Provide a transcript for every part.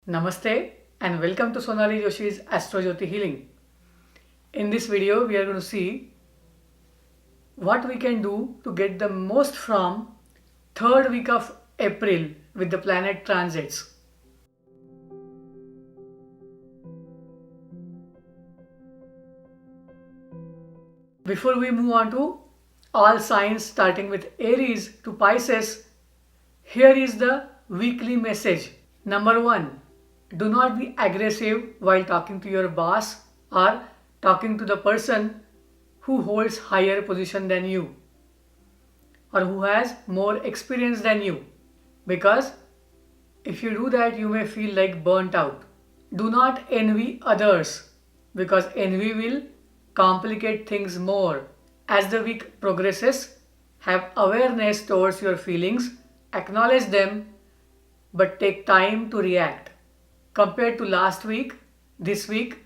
Namaste and welcome to Sonali Joshi's Astro Jyoti Healing. In this video, we are going to see what we can do to get the most from third week of April with the planet transits. Before we move on to all signs starting with Aries to Pisces, here is the weekly message. Number 1. Do not be aggressive while talking to your boss or talking to the person who holds higher position than you or who has more experience than you, because if you do that you may feel like burnt out. Do not envy others because envy will complicate things more. As the week progresses, have awareness towards your feelings, acknowledge them, but take time to react. Compared to last week, this week,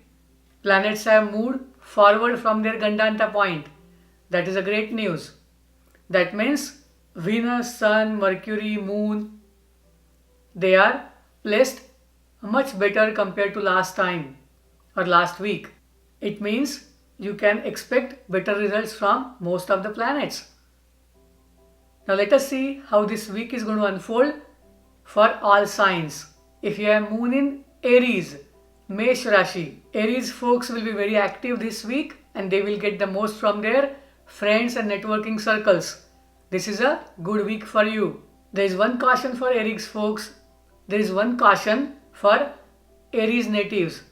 planets have moved forward from their Gandanta point. That is a great news. That means Venus, Sun, Mercury, Moon, they are placed much better compared to last time or last week. It means you can expect better results from most of the planets. Now let us see how this week is going to unfold for all signs. If you have Moon in Aries, Mesh Rashi, Aries folks will be very active this week and they will get the most from their friends and networking circles. This is a good week for you. There is one caution for Aries folks. There is one caution for Aries natives.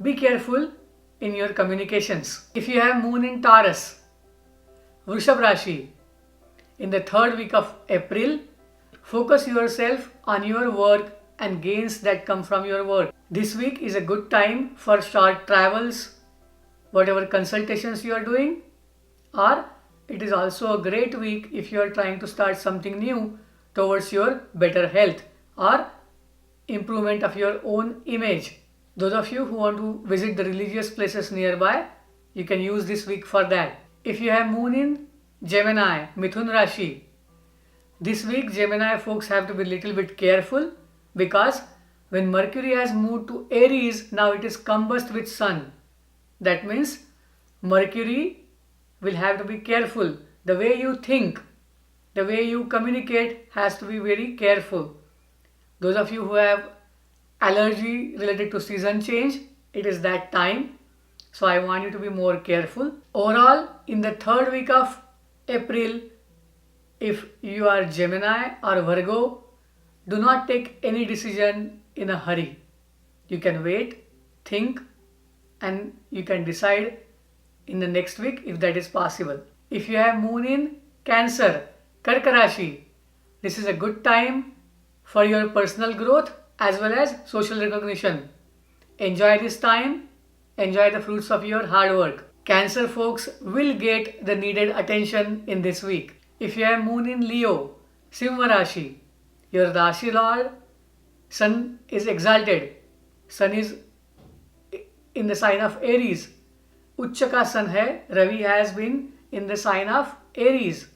Be careful in your communications. If you have Moon in Taurus, Vrishab Rashi, in the third week of April, focus yourself on your work and gains that come from your work. This week is a good time for short travels, whatever consultations you are doing, or it is also a great week if you are trying to start something new towards your better health or improvement of your own image. Those of you who want to visit the religious places nearby, you can use this week for that. If you have Moon in Gemini, Mithun Rashi, this week Gemini folks have to be a little bit careful because when Mercury has moved to Aries, now it is combust with Sun. That means Mercury will have to be careful. The way you think, the way you communicate has to be very careful. Those of you who have allergy related to season change, it is that time. So I want you to be more careful. Overall, in the third week of April, if you are Gemini or Virgo, do not take any decision in a hurry. You can wait, think, and you can decide in the next week if that is possible. If you have Moon in Cancer, Karka Rashi, this is a good time for your personal growth as well as social recognition. Enjoy this time, enjoy the fruits of your hard work. Cancer folks will get the needed attention in this week. If you have Moon in Leo, Simha Rashi, your Rashi Lord, Sun is exalted. Sun is in the sign of Aries. Ucha ka Sun hai, Ravi has been in the sign of Aries.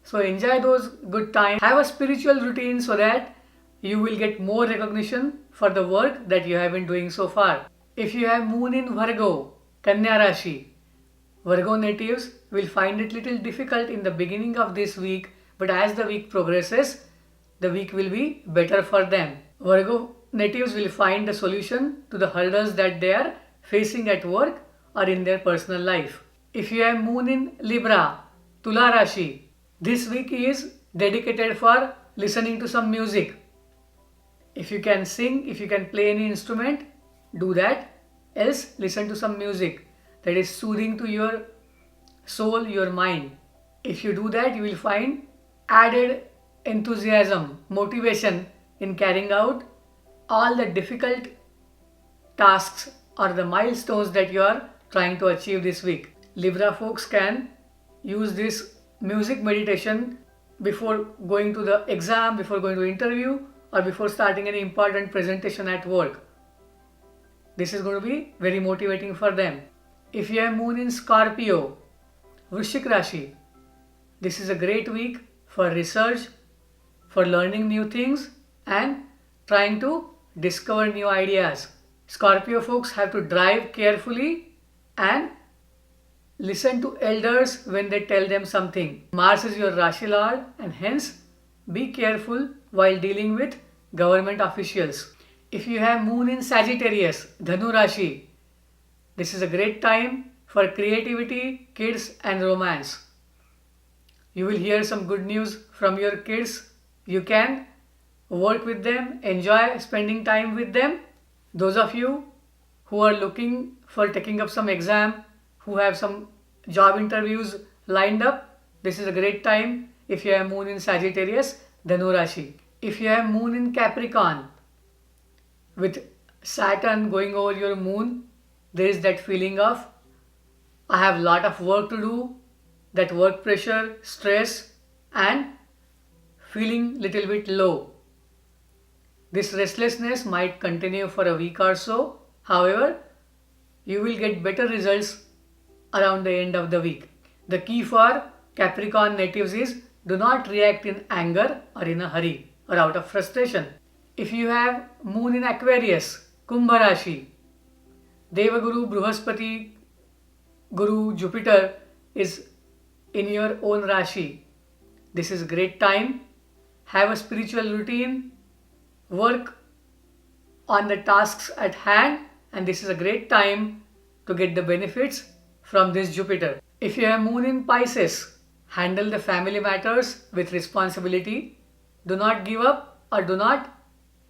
So enjoy those good times. Have a spiritual routine so that you will get more recognition for the work that you have been doing so far. If you have Moon in Virgo, Kanya Rashi, Virgo natives will find it little difficult in the beginning of this week, but as the week progresses, the week will be better for them. Virgo natives will find the solution to the hurdles that they are facing at work or in their personal life. If you have Moon in Libra, Tula Rashi, this week is dedicated for listening to some music. If you can sing, if you can play any instrument, do that. Else, listen to some music that is soothing to your soul, your mind. If you do that, you will find added enthusiasm, motivation in carrying out all the difficult tasks or the milestones that you are trying to achieve this week. Libra folks can use this music meditation before going to the exam, before going to interview, or before starting any important presentation at work. This is going to be very motivating for them. If you have Moon in Scorpio, Vrishik Rashi, this is a great week for research, for learning new things and trying to discover new ideas. Scorpio folks have to drive carefully and listen to elders when they tell them something. Mars is your Rashi Lord and hence be careful while dealing with government officials. If you have Moon in Sagittarius, Dhanu Rashi, this is a great time for creativity, kids and romance. You will hear some good news from your kids. You can work with them, enjoy spending time with them. Those of you who are looking for taking up some exam, who have some job interviews lined up, this is a great time if you have Moon in Sagittarius, Dhanu Rashi. If you have Moon in Capricorn, with Saturn going over your Moon, there is that feeling of I have lot of work to do, that work pressure, stress and feeling little bit low. This restlessness might continue for a week or so. However, you will get better results around the end of the week. The key for Capricorn natives is do not react in anger or in a hurry or out of frustration. If you have Moon in Aquarius, Kumbha Rashi, Devaguru, Bruhaspati, Guru, Jupiter is in your own Rashi. This is a great time. Have a spiritual routine, work on the tasks at hand, and this is a great time to get the benefits from this Jupiter. If you have Moon in Pisces, handle the family matters with responsibility. Do not give up or do not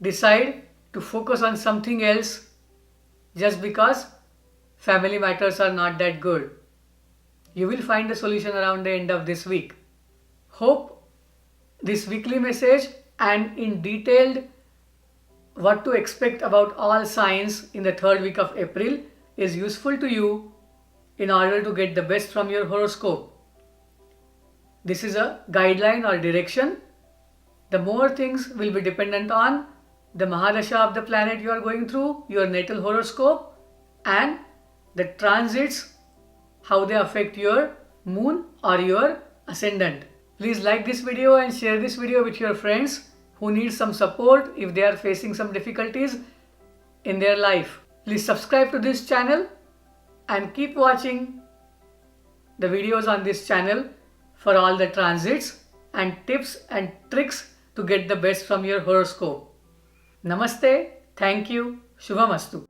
decide to focus on something else just because family matters are not that good. You will find a solution around the end of this week. Hope this weekly message and in detailed what to expect about all signs in the third week of April is useful to you in order to get the best from your horoscope. This is a guideline or direction. The more things will be dependent on the Mahadasha of the planet you are going through, your natal horoscope, and the transits, how they affect your moon or your ascendant. Please like this video and share this video with your friends who need some support if they are facing some difficulties in their life. Please subscribe to this channel and keep watching the videos on this channel for all the transits and tips and tricks to get the best from your horoscope. Namaste, thank you, Shubhamastu.